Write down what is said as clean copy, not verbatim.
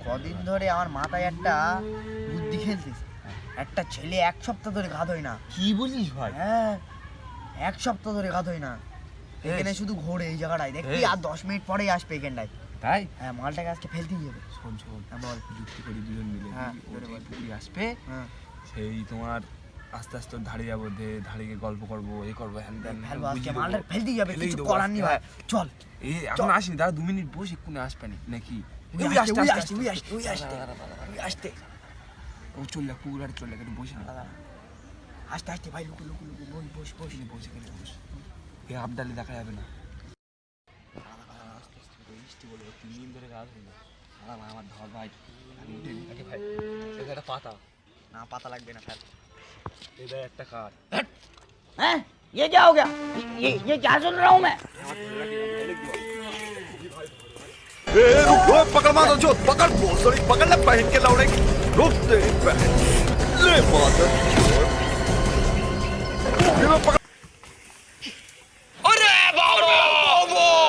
কদিন ধরে আমার মাথায় একটা বুদ্ধি খেলতেছে। একটা ছেলে 1 সপ্তাহ ধরে ঘাত হয় না। কি বলিস ভাই? হ্যাঁ 1 সপ্তাহ ধরে ঘাত হয় না, এখানে শুধু ঘোরে এই জায়গাটায়, দেখবি আর 10 মিনিট পরেই আসবে এখানটায়। তাই? হ্যাঁ মালটাকে আজকে ফেলতেই হবে। শোন শোন, হ্যাঁ বল। যুক্তি করি দুজন মিলে। হ্যাঁ, পুকুরে আসবে, হ্যাঁ সেই তোমার আস্তে আস্তে ধারে যাবো, ধারে গিয়ে গল্প করবো, এই করবো, হ্যান ত্যান ফেলবো আজকে, মালটা ফেলতেই হবে, কিছু করার নেই ভাই। চল এই এখন আসি, দাঁড়া 2 মিনিট বস, এক্ষুনি আসবে নাকি? আসতে ও চললে পুকুর আর চললে একটু বসে না, আসতে আসতে ভাই, লুকু লুকু লুকু বস বস বসে গেলে বস, এ আবদালি দেখা যাবে না। বৃষ্টি বলবো 3 দিন ধরে কাজ হলো, আমার ধর ভাই, আমি উঠে নিই ভাই। একটা পাতা না, পাতা লাগবে না, ফেল। এটা একটা কাঠ। हैं? ये क्या हो गया? ये क्या सुन रहा हूँ मैं? रुको, पकड़ मारो जो, पकड़ बोसड़ी, पकड़ ले बहन के लौड़े, रुक तेरी बहन, ले मादर चोर, ये पकड़, अरे बाबा, बाबा